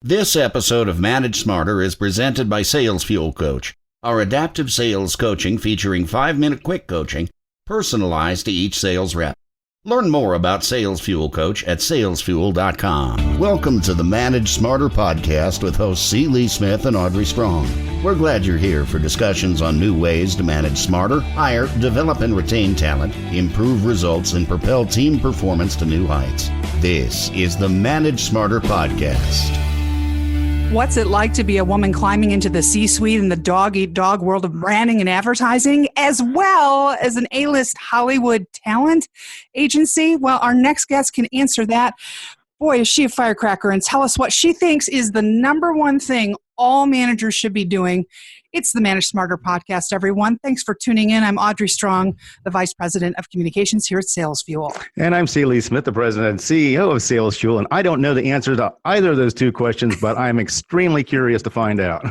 This episode of Manage Smarter is presented by Sales Fuel Coach, our adaptive sales coaching featuring 5-minute quick coaching personalized to each sales rep. Learn more about Sales Fuel Coach at salesfuel.com. Welcome to the Manage Smarter podcast with hosts C. Lee Smith and Audrey Strong. We're glad you're here for discussions on new ways to manage smarter, hire, develop and retain talent, improve results, and propel team performance to new heights. This is the Manage Smarter podcast. What's it like to be a woman climbing into the C-suite in the dog-eat-dog world of branding and advertising, as well as an A-list Hollywood talent agency? Well, our next guest can answer that. Boy, is she a firecracker, and tell us what she thinks is the number one thing all managers should be doing. It's the Manage Smarter podcast, everyone. Thanks for tuning in. I'm Audrey Strong, the Vice President of Communications here at Sales Fuel. And I'm C. Lee Smith, the President and CEO of Sales Fuel. And I don't know the answer to either of those two questions, but I'm extremely curious to find out.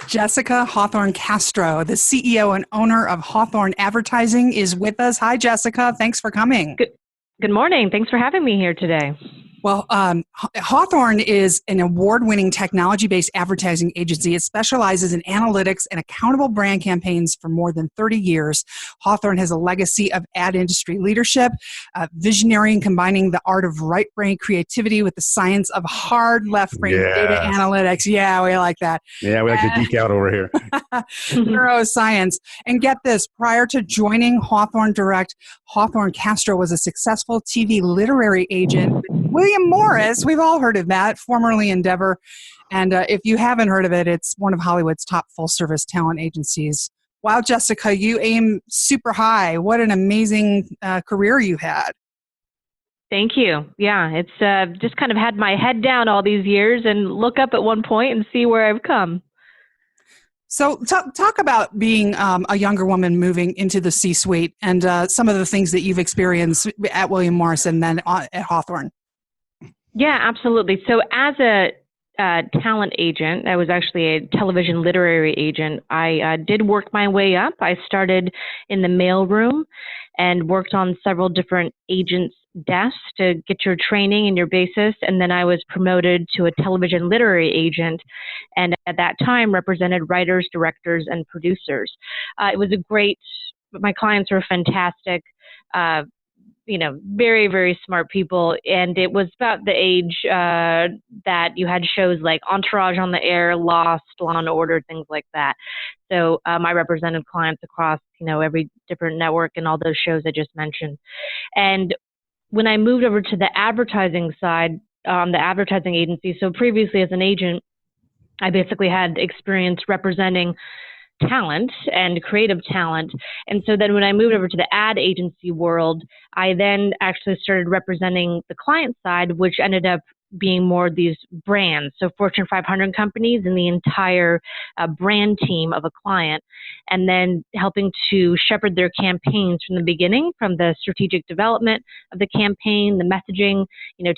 Jessica Hawthorne-Castro, the CEO and owner of Hawthorne Advertising, is with us. Hi, Jessica. Thanks for coming. Good morning. Thanks for having me here today. Well, Hawthorne is an award-winning technology-based advertising agency. It specializes in analytics and accountable brand campaigns for more than 30 years. Hawthorne has a legacy of ad industry leadership, visionary in combining the art of right-brain creativity with the science of hard left-brain data analytics. Yeah, we like that. Yeah, we like to geek out over here. Neuroscience. And get this, prior to joining Hawthorne Direct, Hawthorne-Castro was a successful TV literary agent. William Morris, we've all heard of that, formerly Endeavor. And if you haven't heard of it, it's one of Hollywood's top full-service talent agencies. Wow, Jessica, you aim super high. What an amazing career you had. Thank you. Yeah, it's just kind of had my head down all these years and look up at one point and see where I've come. So talk about being a younger woman moving into the C-suite and some of the things that you've experienced at William Morris and then at Hawthorne. Yeah, absolutely. So as a talent agent, I was actually a television literary agent. I did work my way up. I started in the mailroom and worked on several different agents' desks to get your training and your basis. And then I was promoted to a television literary agent. And at that time represented writers, directors, and producers. It was my clients were fantastic. Very, very smart people. And it was about the age that you had shows like Entourage on the air, Lost, Law and Order, things like that. So I represented clients across, every different network and all those shows I just mentioned. And when I moved over to the advertising side, the advertising agency, so previously as an agent, I basically had experience representing talent and creative talent. And so then when I moved over to the ad agency world, I then actually started representing the client side, which ended up being more these brands. So Fortune 500 companies and the entire brand team of a client, and then helping to shepherd their campaigns from the beginning, from the strategic development of the campaign, the messaging,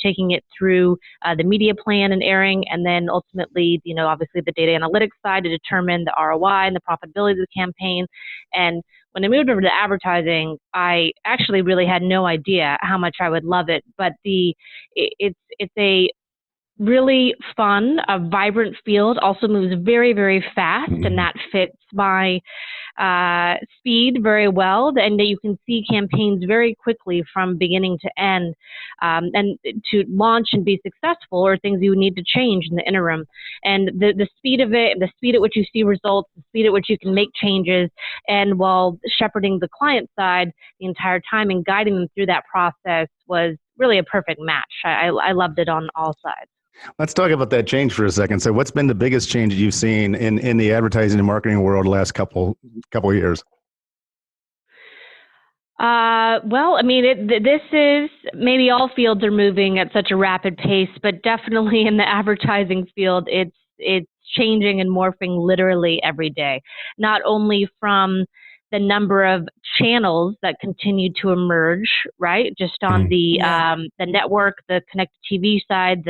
taking it through the media plan and airing, and then ultimately, obviously the data analytics side to determine the ROI and the profitability of the campaign. And when I moved over to advertising, I actually really had no idea how much I would love it, but it's a really fun, a vibrant field, also moves very, very fast, and that fits my speed very well, and that you can see campaigns very quickly from beginning to end, and to launch and be successful or things you need to change in the interim. And the speed of it, the speed at which you see results, the speed at which you can make changes, and while shepherding the client side the entire time and guiding them through that process was really a perfect match. I loved it on all sides. Let's talk about that change for a second. So what's been the biggest change you've seen in the advertising and marketing world the last couple of years? This is, maybe all fields are moving at such a rapid pace, but definitely in the advertising field, it's changing and morphing literally every day. Not only from the number of channels that continue to emerge, right? Just on the network, the connected TV side,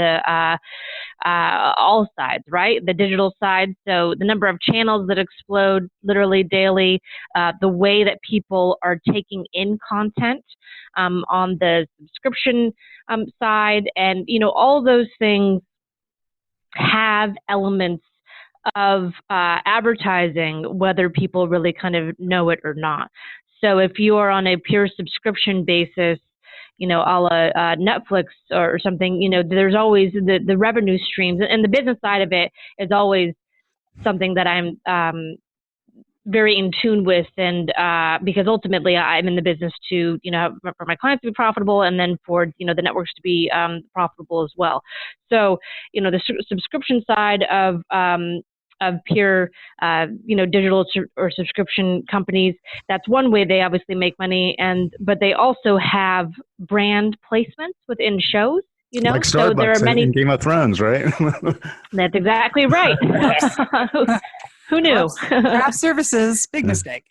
all sides, right? The digital side. So the number of channels that explode literally daily, the way that people are taking in content on the subscription side, and all those things have elements of advertising, whether people really kind of know it or not. So if you are on a pure subscription basis, a la Netflix or something, there's always the revenue streams, and the business side of it is always something that I'm very in tune with, and because ultimately I'm in the business to, for my clients to be profitable, and then for, the networks to be profitable as well. So, the subscription side of pure, digital or subscription companies, that's one way they obviously make money, but they also have brand placements within shows. Like Starbucks so there are many in Game of Thrones, right? That's exactly right. Who knew? Craft services, big mistake.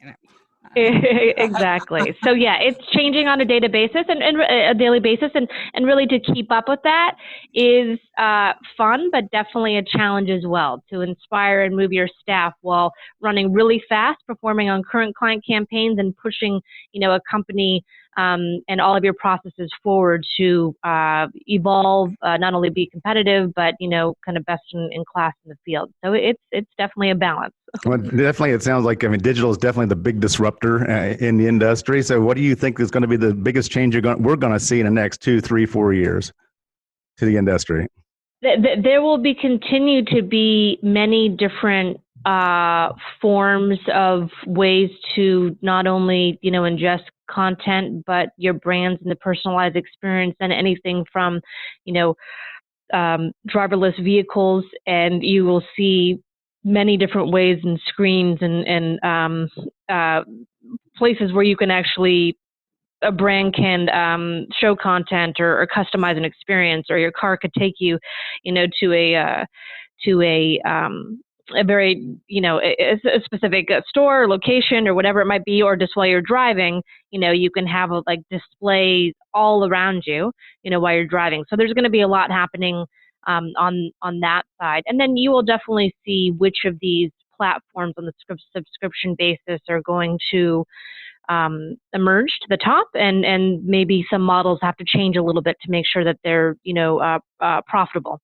Exactly. So yeah, it's changing on a daily basis and a daily basis, and really to keep up with that is fun, but definitely a challenge as well, to inspire and move your staff while running really fast, performing on current client campaigns, and pushing, a company and all of your processes forward to evolve, not only be competitive, but, kind of best in class in the field. So it's definitely a balance. Well, definitely, it sounds like, digital is definitely the big disruptor in the industry. So what do you think is going to be the biggest change we're going to see in the next 2, 3, 4 years to the industry? There will continue to be many different forms of ways to not only, ingest content, but your brands and the personalized experience, and anything from, driverless vehicles, and you will see many different ways and screens and places where you can actually, a brand can show content or customize an experience, or your car could take you, to a very, a specific store or location or whatever it might be, or just while you're driving, you can have displays all around you, while you're driving. So there's going to be a lot happening on that side. And then you will definitely see which of these platforms on the subscription basis are going to emerge to the top, and maybe some models have to change a little bit to make sure that they're, profitable.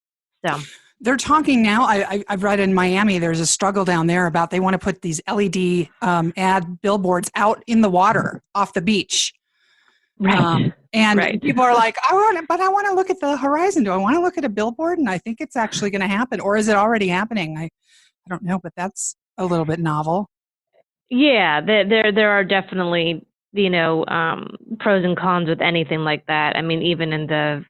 So. They're talking now. I've read in Miami, there's a struggle down there about they want to put these LED ad billboards out in the water off the beach. Right. And people are like, I want to look at the horizon. Do I want to look at a billboard? And I think it's actually going to happen. Or is it already happening? I don't know, but that's a little bit novel. Yeah, there are definitely, pros and cons with anything like that. I mean, even in the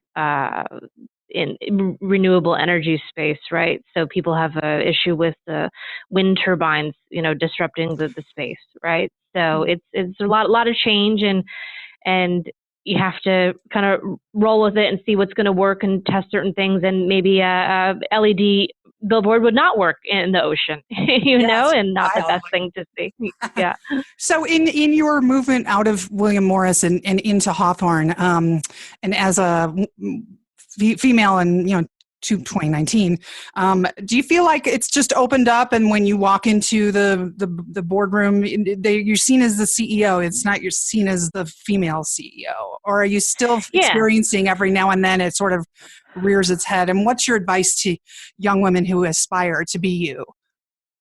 in renewable energy space, right? So people have an issue with the wind turbines, disrupting the space, right? So it's a lot of change, and you have to kind of roll with it and see what's going to work and test certain things, and maybe a LED billboard would not work in the ocean, and not the best thing to see. Yeah. So in your movement out of William Morris and into Hawthorne, and as a female in 2019, do you feel like it's just opened up, and when you walk into the boardroom, you're seen as the CEO, you're seen as the female CEO, or are you still experiencing every now and then it sort of rears its head? And what's your advice to young women who aspire to be you?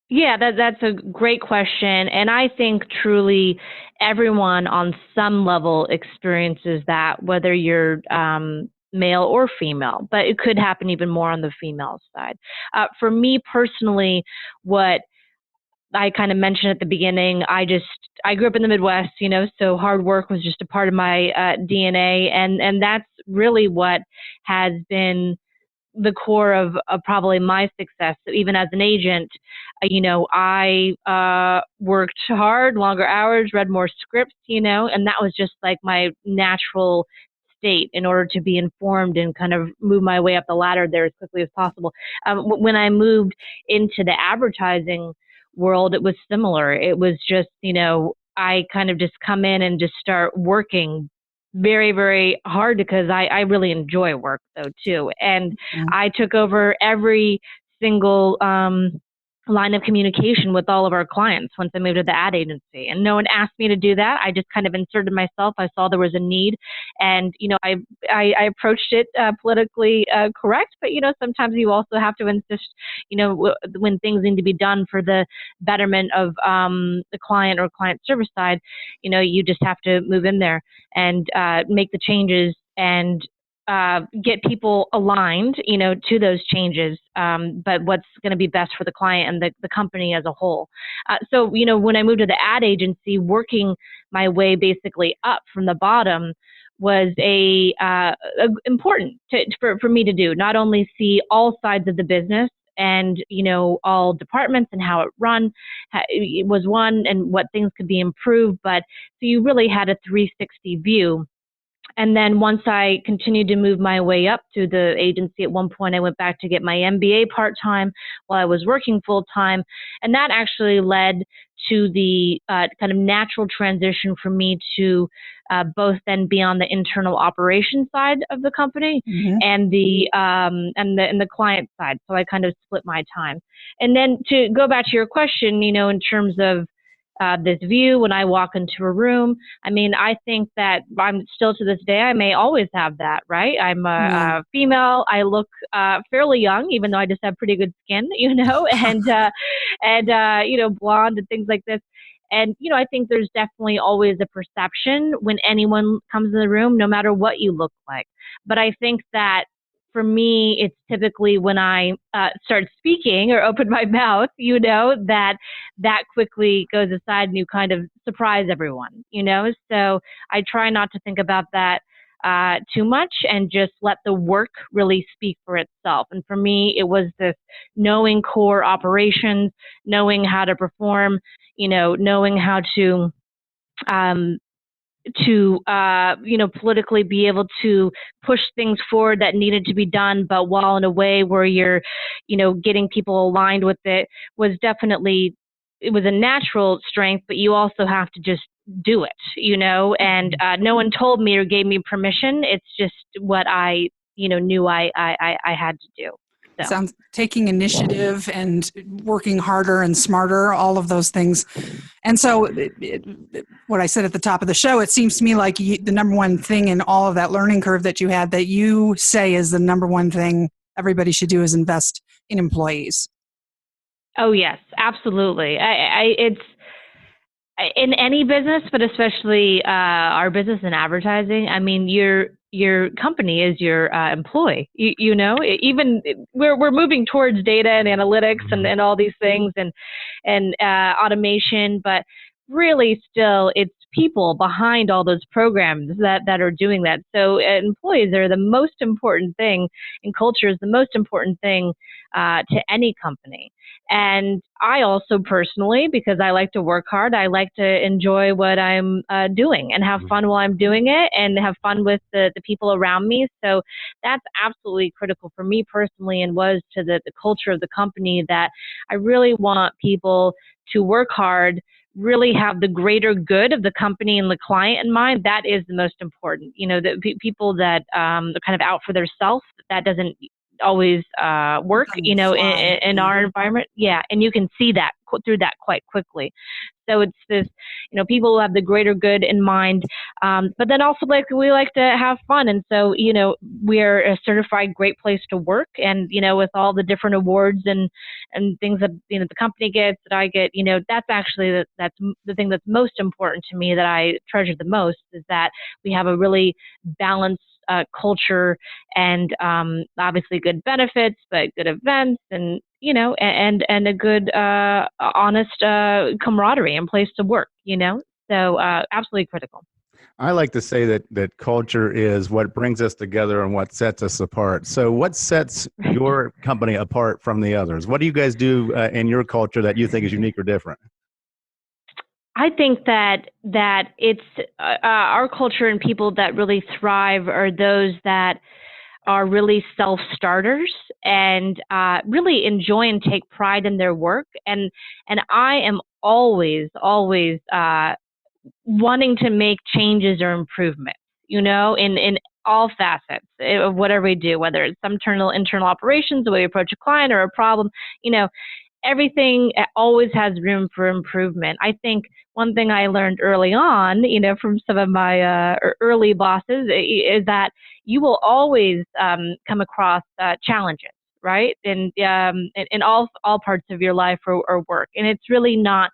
Yeah, that's a great question. And I think truly everyone on some level experiences that, whether you're male or female, but it could happen even more on the female side. For me personally, what I kind of mentioned at the beginning, I grew up in the Midwest, so hard work was just a part of my DNA. And that's really what has been the core of probably my success. So even as an agent, I worked hard, longer hours, read more scripts, and that was just like my natural state in order to be informed and kind of move my way up the ladder there as quickly as possible. When I moved into the advertising world, it was similar. It was just, I kind of just come in and just start working very, very hard, because I really enjoy work though too. And I took over every single line of communication with all of our clients once I moved to the ad agency. And no one asked me to do that. I just kind of inserted myself. I saw there was a need, and I approached it politically correct. But sometimes you also have to insist, when things need to be done for the betterment of the client or client service side. You just have to move in there and make the changes and get people aligned, to those changes, but what's going to be best for the client and the company as a whole. So, when I moved to the ad agency, working my way basically up from the bottom was important for me to do. Not only see all sides of the business and, all departments and how it was one, and what things could be improved, but so you really had a 360 view. And then once I continued to move my way up through the agency, at one point I went back to get my MBA part-time while I was working full-time. And that actually led to the kind of natural transition for me to both then be on the internal operations side of the company, mm-hmm. and the client side. So I kind of split my time. And then to go back to your question, in terms of this view when I walk into a room. I mean, I think that I'm still to this day, I may always have that, right? I'm a female. I look fairly young, even though I just have pretty good skin, and blonde and things like this. And, I think there's definitely always a perception when anyone comes in the room, no matter what you look like. But I think that for me, it's typically when I start speaking or open my mouth, that quickly goes aside and you kind of surprise everyone, So I try not to think about that too much and just let the work really speak for itself. And for me, it was this knowing core operations, knowing how to perform, knowing how to politically be able to push things forward that needed to be done, but while in a way where you're, getting people aligned with it was definitely, it was a natural strength, but you also have to just do it, and no one told me or gave me permission. It's just what I, knew I had to do. So. Sounds taking initiative and working harder and smarter, all of those things. And so what I said at the top of the show, it seems to me like the number one thing in all of that learning curve that you had that you say is the number one thing everybody should do is invest in employees. Oh, yes, absolutely. It's in any business, but especially our business in advertising. I mean, your company is your employee. Even we're moving towards data and analytics and all these things and automation, but really still it's people behind all those programs that are doing that. So employees are the most important thing, and culture is the most important thing to any company. And I also personally, because I like to work hard, I like to enjoy what I'm doing and have fun while I'm doing it and have fun with the people around me. So that's absolutely critical for me personally, and was to the culture of the company, that I really want people to work hard, really have the greater good of the company and the client in mind. That is the most important. The people that are kind of out for their self, that doesn't always work, in our environment. Yeah. And you can see that through that quite quickly. So it's this, people who have the greater good in mind, but then also we like to have fun. And so, we're a certified great place to work, and, with all the different awards and things that, the company gets, that I get, that's actually, that's the thing that's most important to me, that I treasure the most, is that we have a really balanced culture, and obviously good benefits, but good events, and and a good honest camaraderie and place to work. So absolutely critical. I like to say that culture is what brings us together and what sets us apart. So what sets your company apart from the others? What do you guys do in your culture that you think is unique or different? I think that it's our culture, and people that really thrive are those that are really self-starters and really enjoy and take pride in their work. And I am always wanting to make changes or improvements, in all facets of whatever we do, whether it's some internal operations, the way we approach a client or a problem, everything always has room for improvement. I think one thing I learned early on, from some of my early bosses is that you will always come across challenges, right? And in all parts of your life or work. And it's really not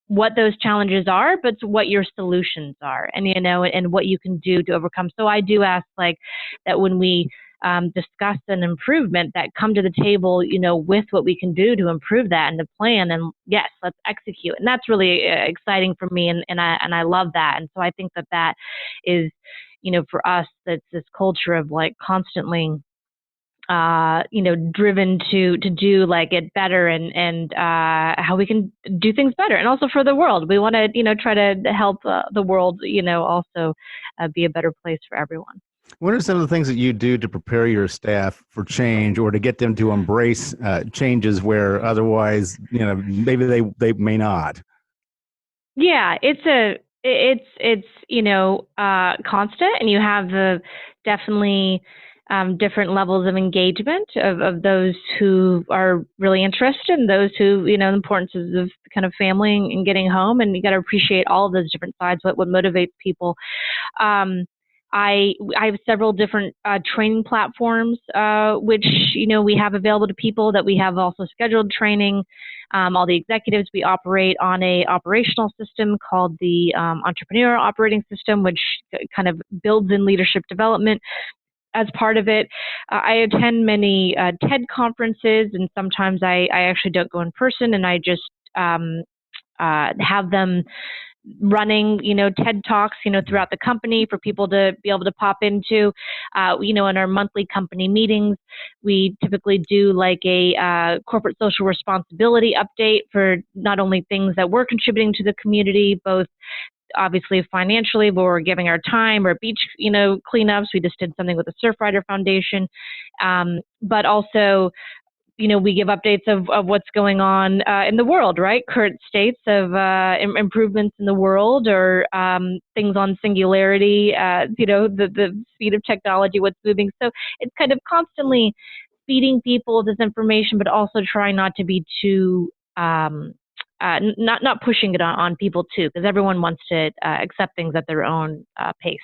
what those challenges are, but what your solutions are, and and what you can do to overcome. So I do ask that when we discuss an improvement, that come to the table, with what we can do to improve that and the plan, and yes, let's execute. And that's really exciting for me, and I love that. And so I think that is, for us, that's this culture of constantly driven to do it better and how we can do things better. And also for the world, we want to, try to help the world, also be a better place for everyone. What are some of the things that you do to prepare your staff for change, or to get them to embrace changes where otherwise, maybe they may not? Yeah, it's constant, and you have definitely different levels of engagement of those who are really interested, and those who, the importance of kind of family and getting home, and you got to appreciate all of those different sides, what motivates people. I have several different training platforms, which, we have available to people, that we have also scheduled training. All the executives, we operate on a operational system called the Entrepreneur Operating System, which kind of builds in leadership development as part of it. I attend many TED conferences, and sometimes I actually don't go in person, and I just have them running, TED Talks, throughout the company for people to be able to pop into. In our monthly company meetings, we typically do a corporate social responsibility update for not only things that we're contributing to the community, both obviously financially, but we're giving our time, or beach, cleanups. We just did something with the Surfrider Foundation. But also, we give updates of what's going on in the world, right? Current states of improvements in the world, or things on singularity, the speed of technology, what's moving. So it's kind of constantly feeding people this information, but also trying not to be too not pushing it on people too, because everyone wants to accept things at their own pace.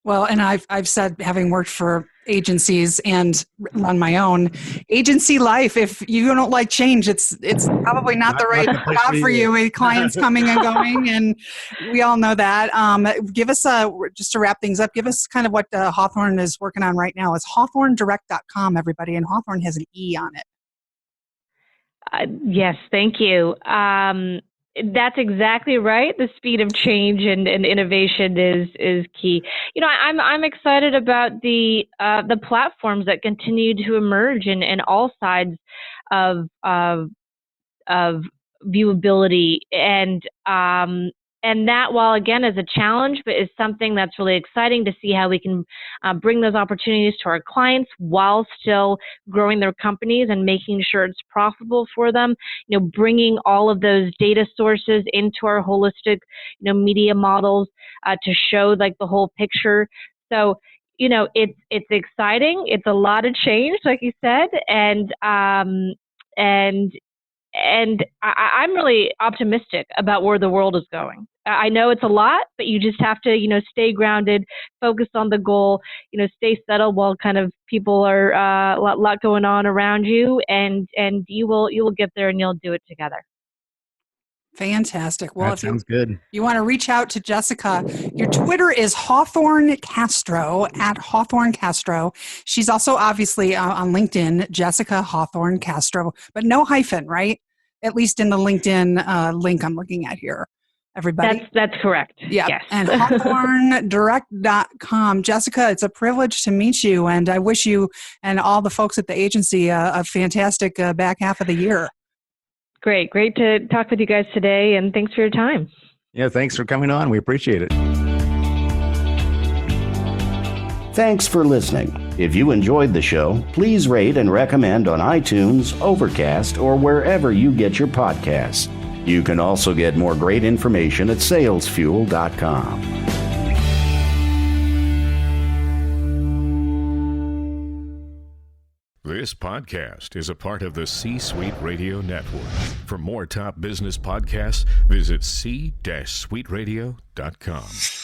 Well, and I've said, having worked for agencies and run my own agency life, if you don't like change, it's probably not the right job for you. With clients coming and going, and we all know that. Give us just to wrap things up, give us kind of what Hawthorne is working on right now. It's hawthornedirect.com, everybody, and Hawthorne has an E on it. Yes, thank you. That's exactly right. The speed of change and innovation is key. I'm excited about the platforms that continue to emerge in all sides of viewability, and that, while again is a challenge, but is something that's really exciting to see how we can bring those opportunities to our clients while still growing their companies and making sure it's profitable for them. Bringing all of those data sources into our holistic, media models to show the whole picture. So, it's exciting. It's a lot of change, like you said, and I'm really optimistic about where the world is going. I know it's a lot, but you just have to, stay grounded, focus on the goal, stay settled while kind of people are a lot going on around you, and you will get there, and you'll do it together. Fantastic. Well, that sounds good. You want to reach out to Jessica, your Twitter is Hawthorne-Castro, at Hawthorne-Castro. She's also obviously on LinkedIn, Jessica Hawthorne-Castro, but no hyphen, right? At least in the LinkedIn link I'm looking at here. Everybody? That's correct. Yeah. Yes. And hawthornedirect.com. Jessica, it's a privilege to meet you, and I wish you and all the folks at the agency a fantastic back half of the year. Great to talk with you guys today, and thanks for your time. Yeah, thanks for coming on. We appreciate it. Thanks for listening. If you enjoyed the show, please rate and recommend on iTunes, Overcast, or wherever you get your podcasts. You can also get more great information at salesfuel.com. This podcast is a part of the C-Suite Radio Network. For more top business podcasts, visit c-suiteradio.com.